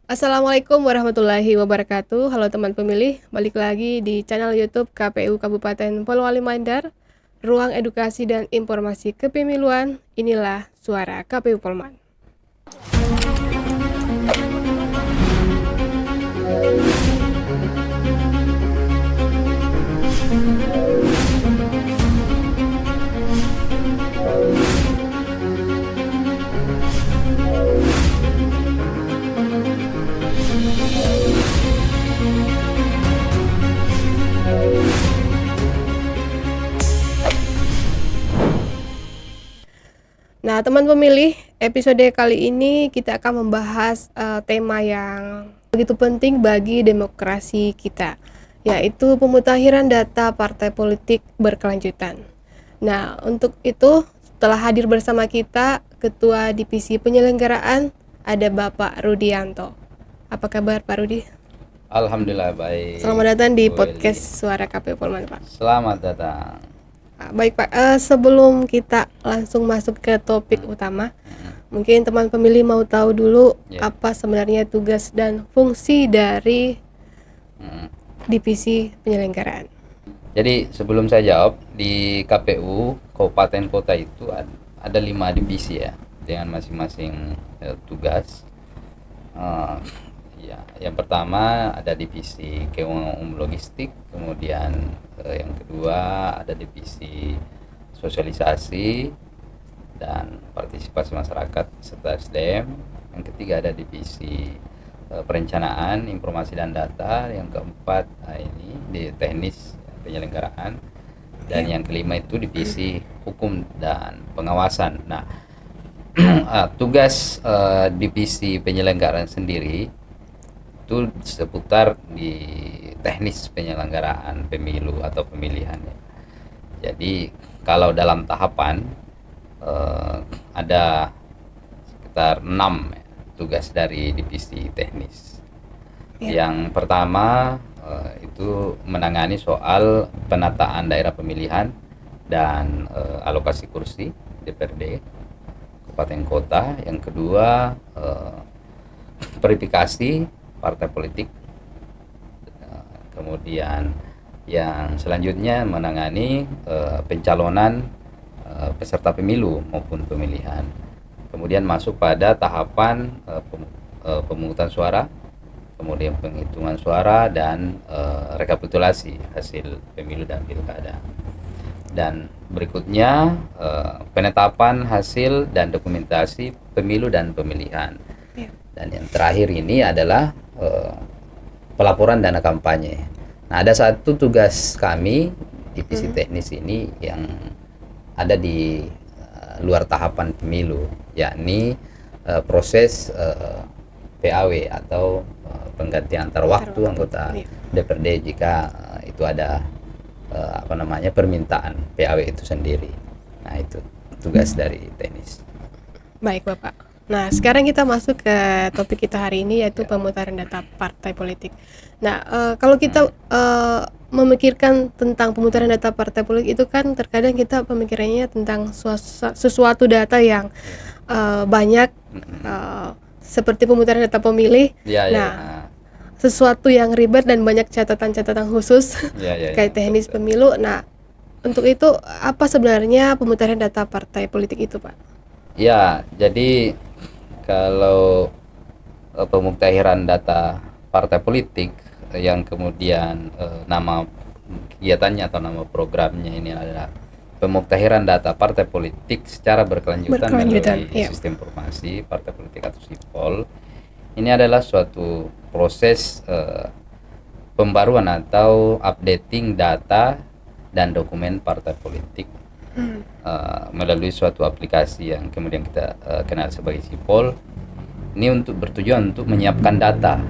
Assalamualaikum warahmatullahi wabarakatuh. Halo teman pemilih, balik lagi di channel YouTube KPU Kabupaten Polewali Mandar, Ruang Edukasi dan Informasi Kepemiluan. Inilah suara KPU Polman. Nah, teman pemilih, episode kali ini kita akan membahas tema yang begitu penting bagi demokrasi kita, yaitu pemutakhiran data partai politik berkelanjutan. Nah, untuk itu telah hadir bersama kita Ketua Divisi Penyelenggaraan, ada Bapak Rudianto. Apa kabar Pak Rudi? Alhamdulillah baik. Selamat datang di Bu podcast Eli. Suara KPU Polman, Pak. Selamat datang. Baik Pak, sebelum kita langsung masuk ke topik utama, mungkin teman pemilih mau tahu dulu apa sebenarnya tugas dan fungsi dari divisi penyelenggaraan. Jadi sebelum saya jawab, di KPU Kabupaten Kota itu ada 5 divisi ya, dengan masing-masing tugas. Ya, yang pertama ada divisi keuangan umum logistik, kemudian yang kedua ada divisi sosialisasi dan partisipasi masyarakat serta SDM. Yang ketiga ada divisi perencanaan, informasi dan data. Yang keempat ini di teknis penyelenggaraan, dan yang kelima itu divisi hukum dan pengawasan. Nah, tugas divisi penyelenggaraan sendiri itu seputar di teknis penyelenggaraan pemilu atau pemilihan. Jadi kalau dalam tahapan ada sekitar 6 tugas dari divisi teknis. Yang pertama itu menangani soal penataan daerah pemilihan dan alokasi kursi DPRD Kabupaten Kota. Yang kedua verifikasi partai politik. Kemudian yang selanjutnya menangani pencalonan peserta pemilu maupun pemilihan. Kemudian masuk pada tahapan pemungutan suara, kemudian penghitungan suara dan rekapitulasi hasil pemilu dan pilkada. Dan berikutnya penetapan hasil dan dokumentasi pemilu dan pemilihan. Dan yang terakhir ini adalah pelaporan dana kampanye. Nah, ada satu tugas kami divisi teknis ini yang ada di luar tahapan pemilu, yakni proses PAW atau penggantian antar waktu anggota DPRD jika itu ada permintaan PAW itu sendiri. Nah, itu tugas dari teknis. Baik Bapak. Nah, sekarang kita masuk ke topik kita hari ini, yaitu pemutaran data partai politik. Nah, kalau kita memikirkan tentang pemutaran data partai politik itu kan terkadang kita pemikirannya tentang sesuatu data yang banyak, seperti pemutaran data pemilih. Sesuatu yang ribet dan banyak catatan-catatan khusus terkait teknis pemilu. Nah, untuk itu apa sebenarnya pemutaran data partai politik itu, Pak? Ya, jadi kalau pemutahiran data partai politik yang kemudian nama kegiatannya atau nama programnya ini adalah pemutahiran data partai politik secara berkelanjutan melalui sistem informasi partai politik atau SIPOL. Ini adalah suatu proses pembaruan atau updating data dan dokumen partai politik melalui suatu aplikasi yang kemudian kita kenal sebagai SIPOL. Ini bertujuan untuk menyiapkan data,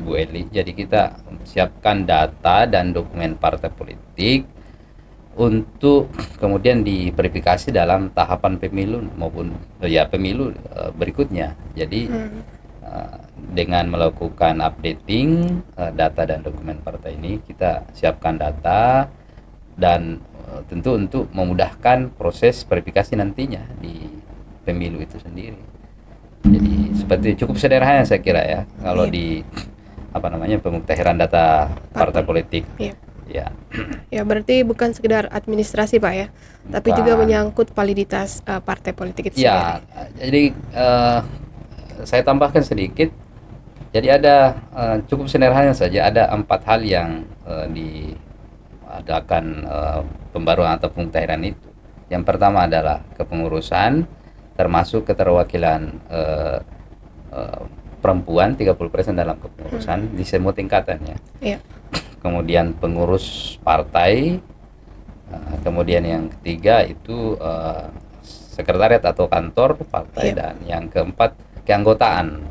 Bu Eli. Jadi kita siapkan data dan dokumen partai politik untuk kemudian diverifikasi dalam tahapan pemilu maupun pemilu berikutnya. Jadi dengan melakukan updating data dan dokumen partai ini, kita siapkan data dan tentu untuk memudahkan proses verifikasi nantinya di pemilu itu sendiri. Jadi seperti cukup sederhana saya kira ya kalau Iya. di pemuktahiran data partai Partai. politik. Iya. Ya, Ya, berarti bukan sekedar administrasi, Pak ya, tapi juga bukan. menyangkut validitas partai politik itu sendiri. Ya, jadi saya tambahkan sedikit. Jadi ada cukup sederhana saja ada 4 hal yang diadakan pembaruan atau pemutahiran itu. Yang pertama adalah kepengurusan, termasuk keterwakilan eh, perempuan 30% dalam kepengurusan di semua tingkatannya. Iya. Kemudian pengurus partai, kemudian yang ketiga itu sekretariat atau kantor partai, Iya. dan yang keempat keanggotaan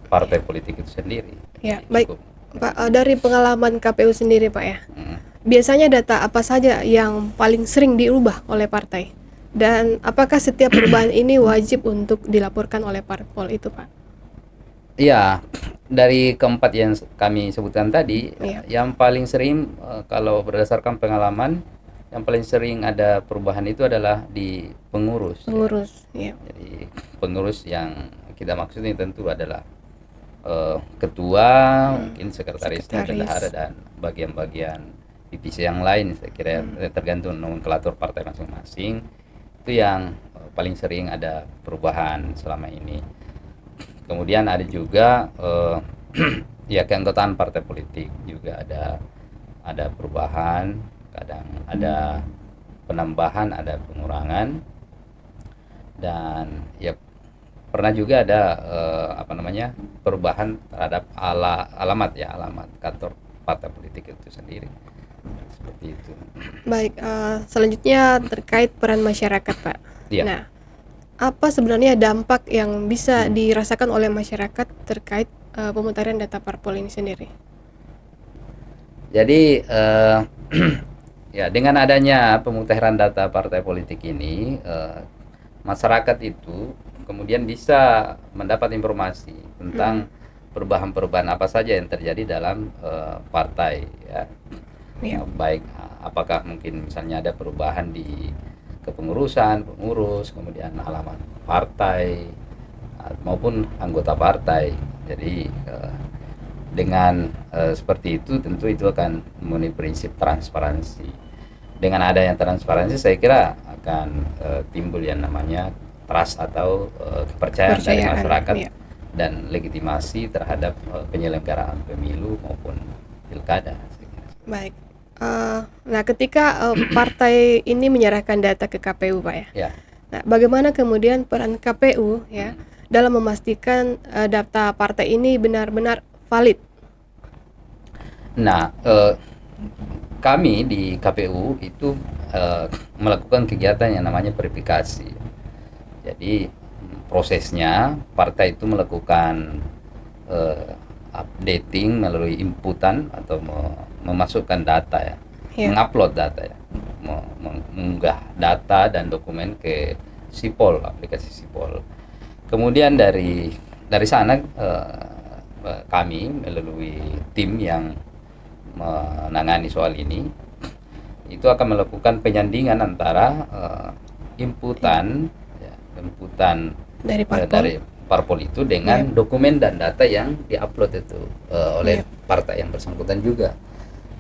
partai politik itu sendiri. Ya, Jadi baik. cukup. Pak, dari pengalaman KPU sendiri, Pak ya, Hmm. biasanya data apa saja yang paling sering diubah oleh partai? Dan apakah setiap perubahan ini wajib untuk dilaporkan oleh parpol itu, Pak? Iya, dari keempat yang kami sebutkan tadi, Iya. yang paling sering kalau berdasarkan pengalaman, yang paling sering ada perubahan itu adalah di pengurus. Pengurus, ya. Jadi pengurus yang kita maksudnya tentu adalah ketua, mungkin sekretarisnya, Sekretaris. bendahara, dan bagian-bagian divisi yang lain. Saya kira tergantung nomenklatur partai masing-masing. Itu yang paling sering ada perubahan selama ini. Kemudian ada juga ya keanggotaan partai politik juga ada perubahan, kadang ada penambahan, ada pengurangan, dan ya pernah juga ada perubahan terhadap alamat kantor partai politik itu sendiri, seperti itu. Baik, selanjutnya terkait peran masyarakat, Pak. Iya. Nah, apa sebenarnya dampak yang bisa dirasakan oleh masyarakat terkait pemutahiran data parpol ini sendiri? Jadi ya dengan adanya pemutahiran data partai politik ini, masyarakat itu kemudian bisa mendapat informasi tentang perubahan-perubahan apa saja yang terjadi dalam partai ya. Iya. Baik apakah mungkin misalnya ada perubahan di kepengurusan, pengurus, kemudian alamat partai maupun anggota partai. Jadi dengan seperti itu tentu itu akan memenuhi prinsip transparansi. Dengan adanya transparansi saya kira akan timbul yang namanya trust atau kepercayaan dari masyarakat, iya. dan legitimasi terhadap penyelenggaraan pemilu maupun pilkada. Baik. Nah, ketika partai ini menyerahkan data ke KPU, Pak ya. Ya. Nah, bagaimana kemudian peran KPU ya dalam memastikan data partai ini benar-benar valid? Nah, kami di KPU itu melakukan kegiatan yang namanya verifikasi. Jadi prosesnya partai itu melakukan updating melalui inputan atau memasukkan data ya, mengupload data ya, mengunggah data dan dokumen ke Sipol, aplikasi Sipol. Kemudian dari sana kami melalui tim yang menangani soal ini itu akan melakukan penyandingan antara inputan dari parpol, dari parpol itu dengan dokumen dan data yang diupload itu oleh partai yang bersangkutan juga.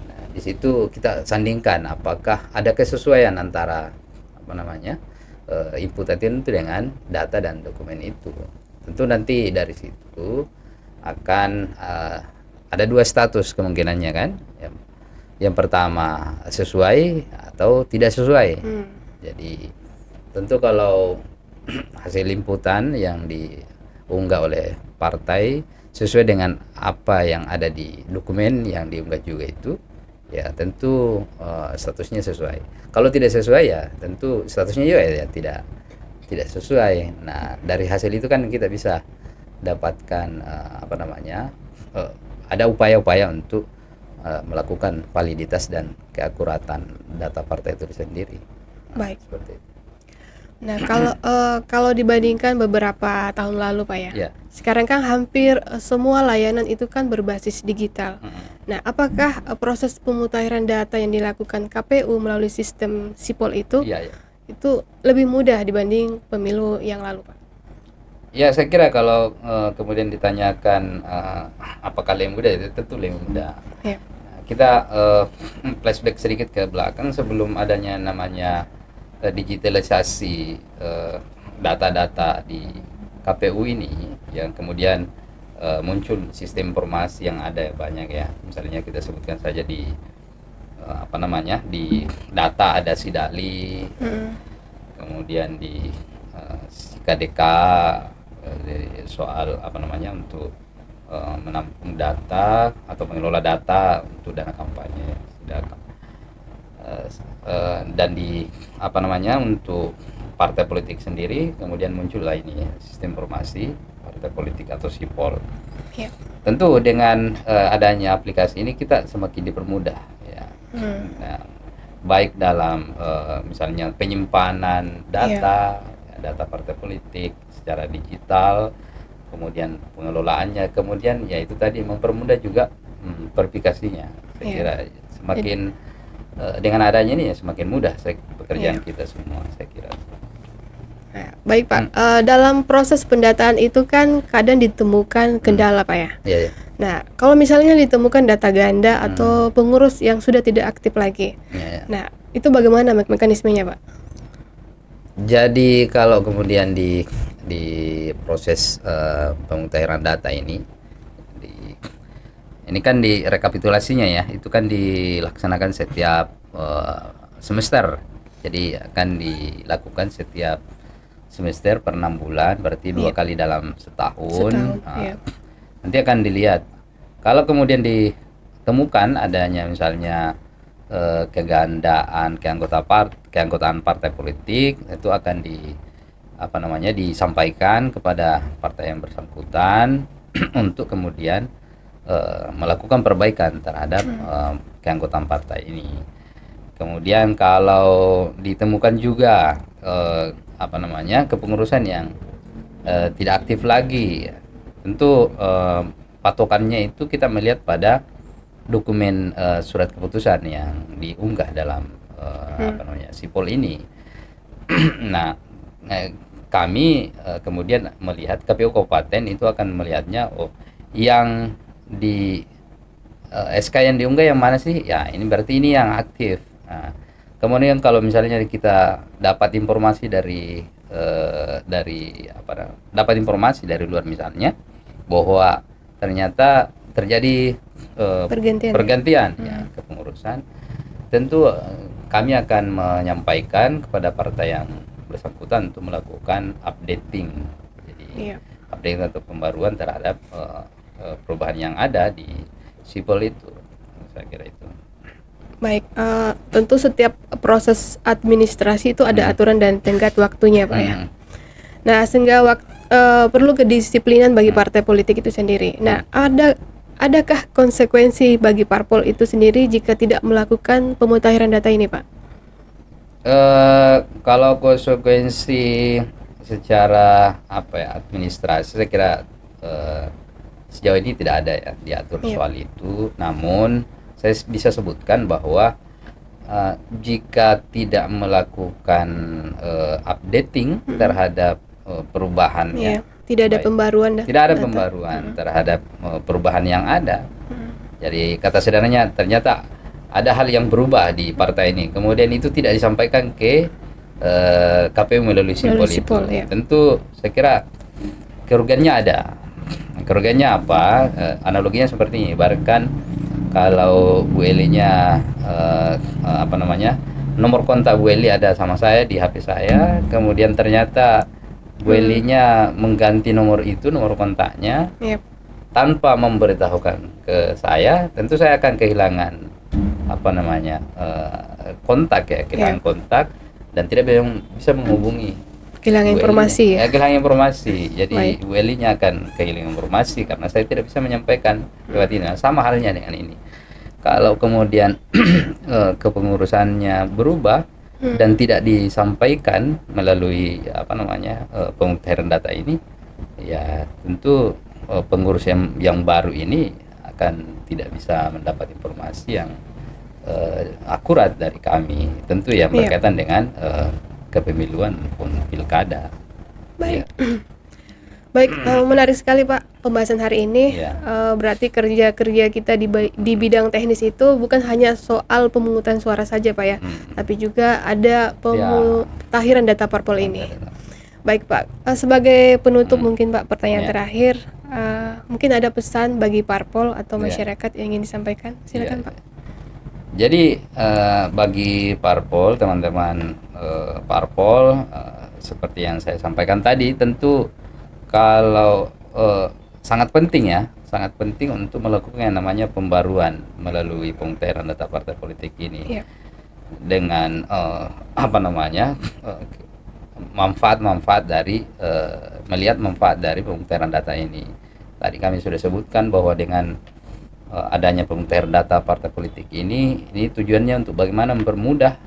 Nah, di situ kita sandingkan apakah ada kesesuaian antara inputan itu dengan data dan dokumen itu. Tentu nanti dari situ akan ada 2 status kemungkinannya kan. Yang pertama sesuai atau tidak sesuai. Jadi tentu kalau hasil inputan yang diunggah oleh partai sesuai dengan apa yang ada di dokumen yang diunggah juga itu, ya tentu statusnya sesuai. Kalau tidak sesuai ya tentu statusnya juga ya tidak sesuai. Nah, dari hasil itu kan kita bisa dapatkan ada upaya-upaya untuk melakukan validitas dan keakuratan data partai itu sendiri. Baik. Seperti itu. Nah, kalau dibandingkan beberapa tahun lalu, Pak ya, Ya. sekarang kan hampir semua layanan itu kan berbasis digital. Nah, apakah proses pemutahiran data yang dilakukan KPU melalui sistem Sipol itu Iya, ya. itu lebih mudah dibanding pemilu yang lalu, Pak? Ya, saya kira kalau kemudian ditanyakan apakah lebih mudah, itu tentu lebih mudah. Ya. Kita flashback sedikit ke belakang sebelum adanya namanya digitalisasi data-data di KPU ini, yang kemudian muncul sistem informasi yang ada banyak ya. Misalnya kita sebutkan saja di apa namanya, di data ada Sidali, kemudian di KDK soal apa namanya untuk menampung data atau mengelola data untuk dana kampanye dan di apa namanya untuk partai politik sendiri kemudian muncullah ini ya, sistem informasi partai politik atau SIPOL. Ya. Tentu dengan adanya aplikasi ini kita semakin dipermudah ya. Nah, baik dalam misalnya penyimpanan data data partai politik secara digital, kemudian pengelolaannya, kemudian ya itu tadi mempermudah juga verifikasinya. Saya kira semakin dengan adanya ini ya semakin mudah pekerjaan kita semua, saya kira. Nah, baik Pak, dalam proses pendataan itu kan kadang ditemukan kendala Pak ya. Iya. Nah, kalau misalnya ditemukan data ganda atau pengurus yang sudah tidak aktif lagi, nah itu bagaimana mekanismenya Pak? Jadi kalau kemudian di proses pemutahiran data ini kan di rekapitulasinya ya, itu kan dilaksanakan setiap semester. Jadi akan dilakukan setiap semester per 6 bulan, berarti 2 kali dalam setahun. Nanti akan dilihat kalau kemudian ditemukan adanya misalnya kegandaan keanggotaan partai politik, itu akan disampaikan kepada partai yang bersangkutan untuk kemudian melakukan perbaikan terhadap keanggotaan partai ini. Kemudian kalau ditemukan juga kepengurusan yang tidak aktif lagi, tentu patokannya itu kita melihat pada dokumen surat keputusan yang diunggah dalam SIPOL ini. Nah, kami kemudian melihat KPU Kabupaten itu akan melihatnya, yang di SK yang diunggah yang mana sih? Ya, ini berarti ini yang aktif. Nah, kemudian kalau misalnya kita dapat informasi dari luar misalnya bahwa ternyata terjadi pergantian ya kepengurusan, tentu kami akan menyampaikan kepada partai yang bersangkutan untuk melakukan updating, jadi updating atau pembaruan terhadap perubahan yang ada di SIPOL itu. Saya kira itu. Baik, tentu setiap proses administrasi itu ada aturan dan tenggat waktunya Pak ya. Nah, sehingga perlu kedisiplinan bagi partai politik itu sendiri. Nah, adakah konsekuensi bagi parpol itu sendiri jika tidak melakukan pemutahiran data ini Pak? Kalau konsekuensi secara administrasi, saya kira sejauh ini tidak ada ya diatur soal itu. Namun saya bisa sebutkan bahwa jika tidak melakukan updating terhadap perubahannya, tidak ada pembaruan terhadap perubahan yang ada. Jadi kata sederhananya, ternyata ada hal yang berubah di partai ini, kemudian itu tidak disampaikan ke KPU melalui SIPOL itu. Tentu saya kira kerugiannya ada. Kerugiannya apa? Analoginya seperti ini, ibaratkan kalau Bu Eli-nya nomor kontak Bu Eli ada sama saya di HP saya, kemudian ternyata Bu Eli-nya mengganti nomor kontaknya tanpa memberitahukan ke saya, tentu saya akan kehilangan kontak dan tidak bisa menghubungi, kehilangan informasi kehilangan informasi. Jadi Bu Eli-nya akan kehilangan informasi karena saya tidak bisa menyampaikan lewat ini. Sama halnya dengan ini, kalau kemudian kepengurusannya berubah dan tidak disampaikan melalui pemutahiran data ini, ya tentu pengurus yang baru ini akan tidak bisa mendapat informasi yang akurat dari kami, tentu ya berkaitan dengan kepemiluan maupun pilkada. Baik. Baik, menarik sekali Pak pembahasan hari ini. Ya. Berarti kerja-kerja kita di bidang teknis itu bukan hanya soal pemungutan suara saja Pak ya, tapi juga ada pemutahiran data parpol ini. Baik Pak, sebagai penutup mungkin Pak pertanyaan terakhir, mungkin ada pesan bagi parpol atau masyarakat yang ingin disampaikan, silakan Pak. Jadi bagi parpol, teman-teman parpol, seperti yang saya sampaikan tadi, tentu kalau sangat penting untuk melakukan yang namanya pembaruan melalui pemutahiran data partai politik ini, dengan manfaat dari melihat manfaat dari pemutahiran data ini. Tadi kami sudah sebutkan bahwa dengan adanya pemutahiran data partai politik ini tujuannya untuk bagaimana mempermudah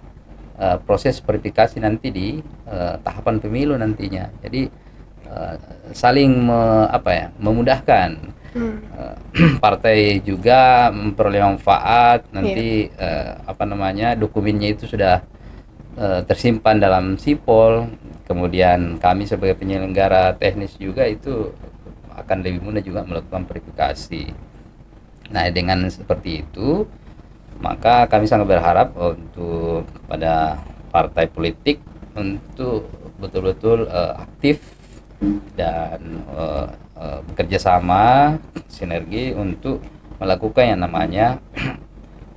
proses verifikasi nanti di tahapan pemilu nantinya. Jadi saling memudahkan, partai juga memperoleh manfaat nanti, dokumennya itu sudah tersimpan dalam sipol, kemudian kami sebagai penyelenggara teknis juga itu akan lebih mudah juga melakukan verifikasi. Nah, dengan seperti itu maka kami sangat berharap untuk kepada partai politik untuk betul-betul aktif dan bekerja sama sinergi untuk melakukan yang namanya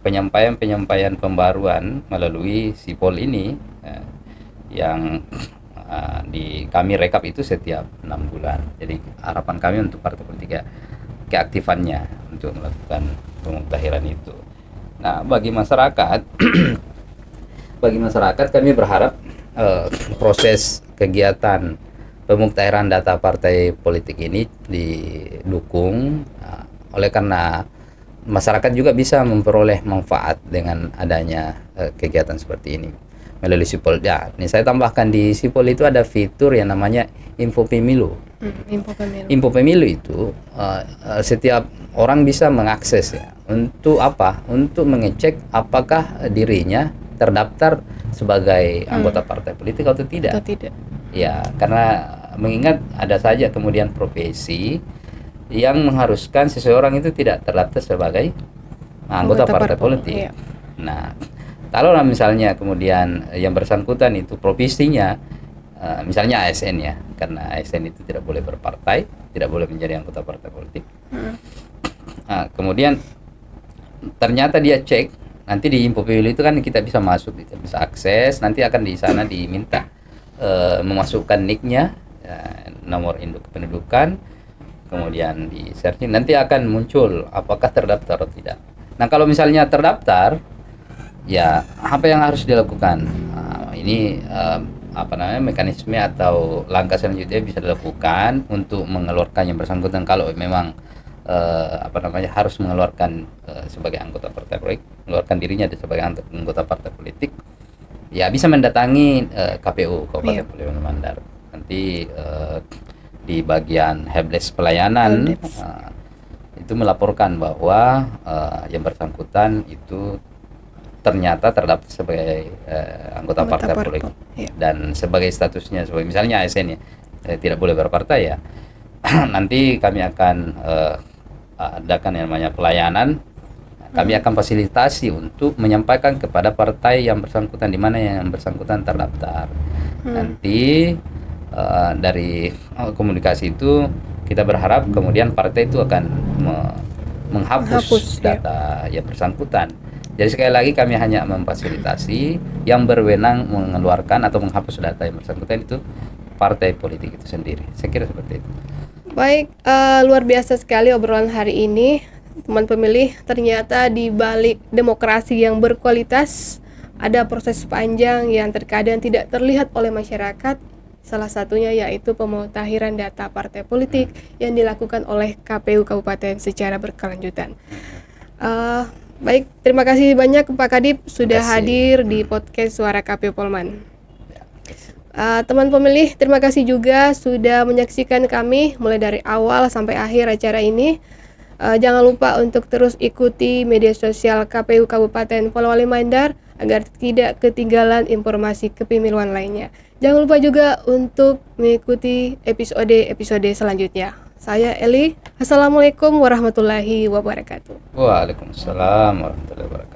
penyampaian pembaruan melalui sipol ini, yang kami rekap itu setiap 6 bulan. Jadi harapan kami untuk partai politik ya keaktifannya untuk melakukan pemutahiran itu. Nah, bagi masyarakat kami berharap proses kegiatan pemutahiran data partai politik ini didukung, oleh karena masyarakat juga bisa memperoleh manfaat dengan adanya kegiatan seperti ini melalui sipol. Ya, ini saya tambahkan, di sipol itu ada fitur yang namanya info pemilu. Info pemilu itu setiap orang bisa mengakses ya. Untuk apa? Untuk mengecek apakah dirinya terdaftar sebagai anggota partai politik atau tidak. Ya, karena mengingat ada saja kemudian profesi yang mengharuskan seseorang itu tidak terdaftar sebagai anggota partai politik. Iya. Nah, kalau misalnya kemudian yang bersangkutan itu profesinya misalnya ASN ya, karena ASN itu tidak boleh berpartai, tidak boleh menjadi anggota partai politik. Nah, kemudian ternyata dia cek, nanti di info pemilu itu kan kita bisa masuk, kita bisa akses, nanti akan di sana diminta memasukkan nicknya, nomor induk kependudukan, kemudian di searching, nanti akan muncul apakah terdaftar atau tidak. Nah, kalau misalnya terdaftar, ya apa yang harus dilakukan? Ini mekanisme atau langkah selanjutnya bisa dilakukan untuk mengeluarkan yang bersangkutan kalau memang harus mengeluarkan sebagai anggota partai politik, mengeluarkan dirinya sebagai anggota partai politik. Ya, bisa mendatangi KPU Kabupaten Polewali Mandar. Nanti di bagian helpdesk pelayanan itu melaporkan bahwa yang bersangkutan itu ternyata terdaftar sebagai anggota partai politik, dan sebagai statusnya sebagai misalnya ASN ya, tidak boleh berpartai ya. Nanti kami akan adakan yang namanya pelayanan. Kami akan fasilitasi untuk menyampaikan kepada partai yang bersangkutan di mana yang bersangkutan terdaftar. Nanti dari komunikasi itu kita berharap kemudian partai itu akan menghapus data yang bersangkutan. Jadi sekali lagi kami hanya memfasilitasi, yang berwenang mengeluarkan atau menghapus data yang bersangkutan itu partai politik itu sendiri. Saya kira seperti itu. Baik, luar biasa sekali obrolan hari ini. Teman pemilih, ternyata di balik demokrasi yang berkualitas ada proses panjang yang terkadang tidak terlihat oleh masyarakat. Salah satunya yaitu pemutahiran data partai politik yang dilakukan oleh KPU Kabupaten secara berkelanjutan. Baik, terima kasih banyak Pak Kadip sudah hadir di podcast Suara KPU Polman. Teman pemilih, terima kasih juga sudah menyaksikan kami mulai dari awal sampai akhir acara ini. Jangan lupa untuk terus ikuti media sosial KPU Kabupaten Polewali Mandar agar tidak ketinggalan informasi kepemiluan lainnya. Jangan lupa juga untuk mengikuti episode selanjutnya. Saya Eli. Assalamualaikum warahmatullahi wabarakatuh. Waalaikumsalam warahmatullahi wabarakatuh.